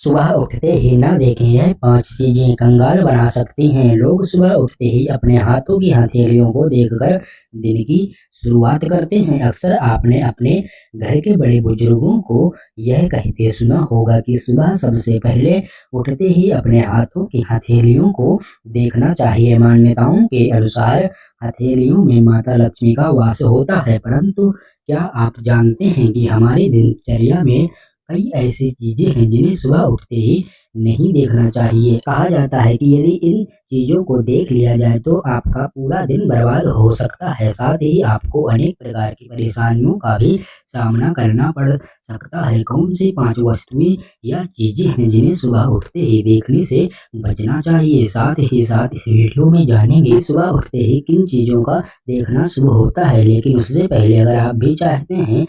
सुबह उठते ही ना देखें, यह 5 चीजें कंगाल बना सकती हैं। लोग सुबह उठते ही अपने हाथों की हथेलियों को देखकर दिन की शुरुआत करते हैं। अक्सर आपने अपने घर के बड़े बुजुर्गों को यह कहते सुना होगा कि सुबह सबसे पहले उठते ही अपने हाथों की हथेलियों को देखना चाहिए। मान्यताओं के अनुसार हथेलियों में माता लक्ष्मी का वास होता है, परंतु क्या आप जानते हैं कि हमारी दिनचर्या में कई ऐसी चीजें हैं जिन्हें सुबह उठते ही नहीं देखना चाहिए। कहा जाता है कि यदि इन चीजों को देख लिया जाए तो आपका पूरा दिन बर्बाद हो सकता है, साथ ही आपको अनेक प्रकार की परेशानियों का भी सामना करना पड़ सकता है। कौन सी 5 वस्तुएं या चीजें हैं जिन्हें सुबह उठते ही देखने से बचना चाहिए। साथ ही साथ इस वीडियो में जानेंगे सुबह उठते ही किन चीजों का देखना शुभ होता है। लेकिन उससे पहले अगर आप भी चाहते हैं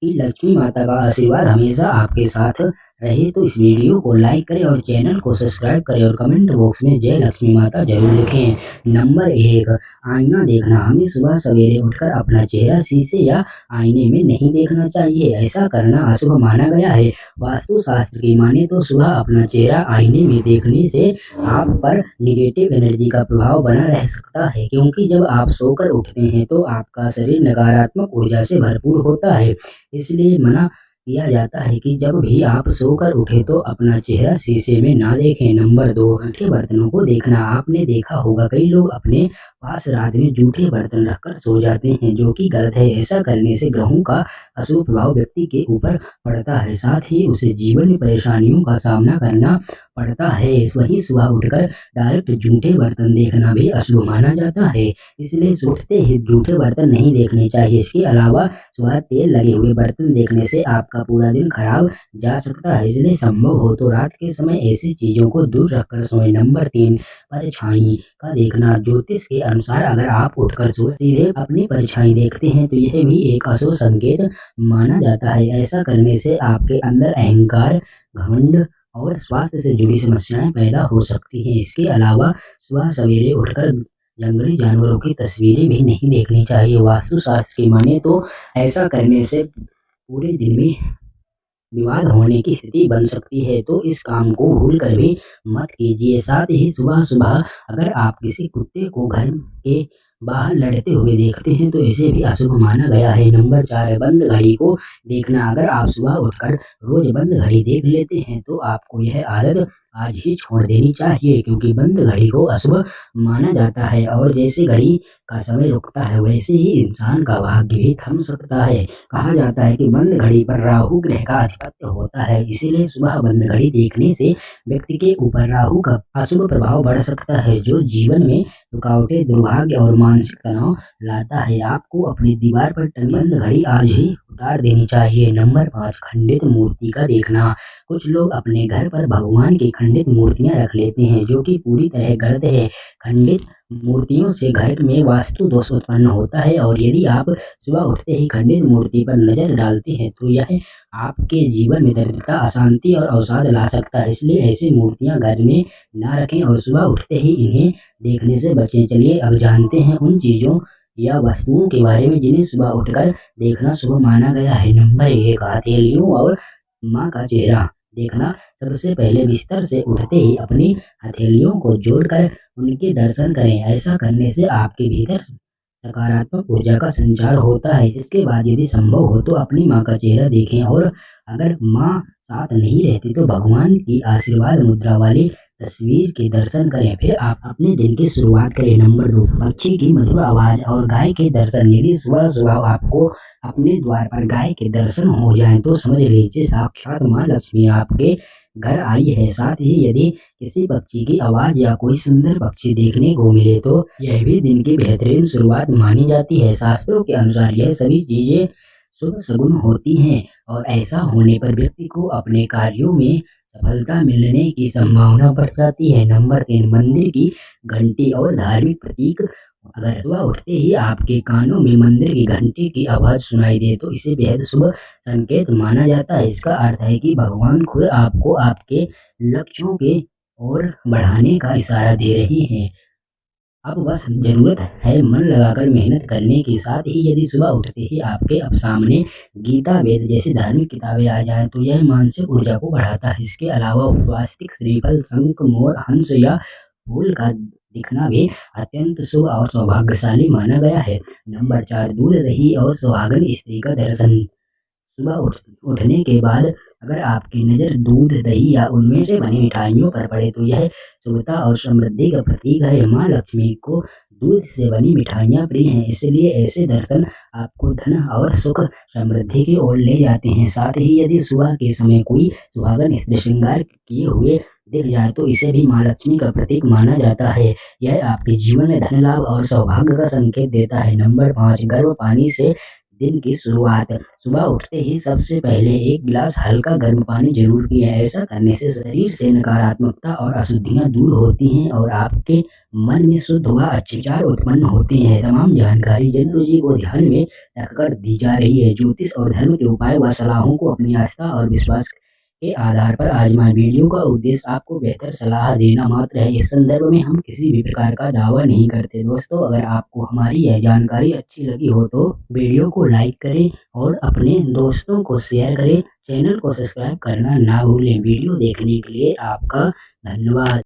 कि लक्ष्मी माता का आशीर्वाद हमेशा आपके साथ रहे तो इस वीडियो को लाइक करें और चैनल को सब्सक्राइब करें और कमेंट बॉक्स में जय लक्ष्मी माता जरूर लिखें। नंबर 1, आईना देखना। हमें सुबह सवेरे उठकर अपना चेहरा शीशे या आईने में नहीं देखना चाहिए। ऐसा करना अशुभ माना गया है। वास्तु शास्त्र की माने तो सुबह अपना चेहरा आईने में देखने से आप पर निगेटिव एनर्जी का प्रभाव बना रह सकता है, क्योंकि जब आप सोकर उठते हैं तो आपका शरीर नकारात्मक ऊर्जा से भरपूर होता है। इसलिए मना किया जाता है कि जब भी आप सोकर उठे तो अपना चेहरा शीशे में ना देखें। नंबर 2, जूठे बर्तनों को देखना। आपने देखा होगा कई लोग अपने पास रात में जूठे बर्तन रखकर सो जाते हैं, जो कि गलत है। ऐसा करने से ग्रहों का अशुभ प्रभाव व्यक्ति के ऊपर पड़ता है, साथ ही उसे जीवन में परेशानियों का सामना करना पड़ता है। वहीं सुबह उठकर डायरेक्ट जूठे बर्तन देखना भी अशुभ माना जाता है, इसलिए उठते ही जूठे बर्तन नहीं देखने चाहिए। इसके अलावा सुबह तेल लगे हुए बर्तन देखने से आपका पूरा दिन खराब जा सकता है, इसलिए संभव हो तो रात के समय ऐसी चीजों को दूर रखकर सोएं। नंबर 3, परछाई का देखना। ज्योतिष के अनुसार अगर आप उठकर सीधे अपनी परछाई देखते हैं तो यह भी एक अशुभ संकेत माना जाता है। ऐसा करने से आपके अंदर अहंकार, घमंड और स्वास्थ्य से जुड़ी समस्याएं पैदा हो सकती हैं। इसके अलावा सुबह सवेरे उठकर जंगली जानवरों की तस्वीरें भी नहीं देखनी चाहिए। वास्तु शास्त्र की माने तो ऐसा करने से पूरे दिन में विवाद होने की स्थिति बन सकती है, तो इस काम को भूल कर भी मत कीजिए। साथ ही सुबह सुबह अगर आप किसी कुत्ते को घर के बाहर लड़ते हुए देखते हैं तो इसे भी अशुभ माना गया है। नंबर 4, बंद घड़ी को देखना। अगर आप सुबह उठकर रोज बंद घड़ी देख लेते हैं तो आपको यह आदत आज ही छोड़ देनी चाहिए, क्योंकि बंद घड़ी को अशुभ माना जाता है और जैसे घड़ी का समय रुकता है वैसे ही इंसान का भाग्य भी थम सकता है। कहा जाता है कि बंद घड़ी पर राहु ग्रह का आधिपत्य होता है, इसीलिए सुबह बंद घड़ी देखने से व्यक्ति के ऊपर राहु का अशुभ प्रभाव बढ़ सकता है, जो जीवन में रुकावटें, दुर्भाग्य और मानसिक तनाव लाता है। आपको अपनी दीवार पर टंगी बंद घड़ी आज ही उतार देनी चाहिए। नंबर 5, खंडित मूर्ति का देखना। कुछ लोग अपने घर पर भगवान की खंडित मूर्तियां रख लेते हैं, जो कि पूरी तरह गलत है। खंडित मूर्तियों से घर में वास्तु दोष उत्पन्न होता है और यदि आप सुबह उठते ही खंडित मूर्ति पर नजर डालते हैं तो यह आपके जीवन में दरिद्रता, अशांति और अवसाद ला सकता है। इसलिए ऐसी मूर्तियां घर में ना रखें और सुबह उठते ही इन्हें देखने से बचें। चलिए अब जानते हैं उन चीजों या वस्तुओं के बारे में जिन्हें सुबह उठकर देखना शुभ माना गया है। नंबर 1, हथेलियों और माँ का चेहरा देखना। सबसे पहले बिस्तर से उठते ही अपनी हथेलियों को जोड़कर उनके दर्शन करें। ऐसा करने से आपके भीतर सकारात्मक ऊर्जा का संचार होता है। इसके बाद यदि संभव हो तो अपनी माँ का चेहरा देखें और अगर माँ साथ नहीं रहती तो भगवान की आशीर्वाद मुद्रा वाली तस्वीर के दर्शन करें। फिर आप अपने दिन की शुरुआत करें। नंबर 2, पक्षी की मधुर आवाज और गाय के दर्शन। यदि सुबह सुबह आपको अपने द्वार पर गाय के दर्शन हो जाएं तो समझ लीजिए साक्षात माँ लक्ष्मी आपके घर आई है। साथ ही यदि किसी पक्षी की आवाज या कोई सुंदर पक्षी देखने को मिले तो यह भी दिन की बेहतरीन शुरुआत मानी जाती है। शास्त्रों के अनुसार यह सभी चीजें शुभ शगुन होती हैं और ऐसा होने पर व्यक्ति को अपने कार्यों में सफलता मिलने की संभावना बढ़ जाती है। नंबर 3, मंदिर की घंटी और धार्मिक प्रतीक। अगर सुबह उठते ही आपके कानों में मंदिर की घंटी की आवाज सुनाई दे तो इसे बेहद शुभ संकेत माना जाता है। इसका अर्थ है कि भगवान खुद आपको आपके लक्ष्यों के ओर बढ़ाने का इशारा दे रही हैं। अब बस जरूरत है मन लगाकर मेहनत करने की। साथ ही यदि सुबह उठते ही आपके अब सामने गीता, वेद जैसी धार्मिक किताबें आ जाएं तो यह मानसिक ऊर्जा को बढ़ाता है। इसके अलावा स्वास्तिक, श्रीफल, शंख, मोर, हंस या फूल का दिखना भी अत्यंत शुभ और सौभाग्यशाली माना गया है। नंबर 4, दूध, दही और सुहागन स्त्री का दर्शन। सुबह उठने के बाद अगर आपकी नज़र दूध, दही या उनमें से बनी मिठाइयों पर पड़े तो यह शुभता और समृद्धि का प्रतीक है। माँ लक्ष्मी को दूध से बनी मिठाइयाँ प्रिय हैं, इसलिए ऐसे दर्शन आपको धन और सुख समृद्धि की ओर ले जाते हैं। साथ ही यदि सुबह के समय कोई सुहागन स्त्री श्रृंगार किए हुए दिख जाए तो इसे भी माँ लक्ष्मी का प्रतीक माना जाता है। यह आपके जीवन में धन लाभ और सौभाग्य का संकेत देता है। नंबर 5, गर्म पानी से दिन की शुरुआत। सुबह उठते ही सबसे पहले एक गिलास हल्का गर्म पानी जरूर पिएं। ऐसा करने से शरीर से नकारात्मकता और अशुद्धियां दूर होती हैं और आपके मन में शुद्ध व अच्छे विचार उत्पन्न होते हैं। तमाम जानकारी जयंत जी को ध्यान में रखकर दी जा रही है। ज्योतिष और धर्म के उपाय व सलाहों को अपनी आस्था और विश्वास के आधार पर आजमाएं। वीडियो का उद्देश्य आपको बेहतर सलाह देना मात्र है। इस संदर्भ में हम किसी भी प्रकार का दावा नहीं करते। दोस्तों, अगर आपको हमारी यह जानकारी अच्छी लगी हो तो वीडियो को लाइक करें और अपने दोस्तों को शेयर करें। चैनल को सब्सक्राइब करना ना भूलें। वीडियो देखने के लिए आपका धन्यवाद।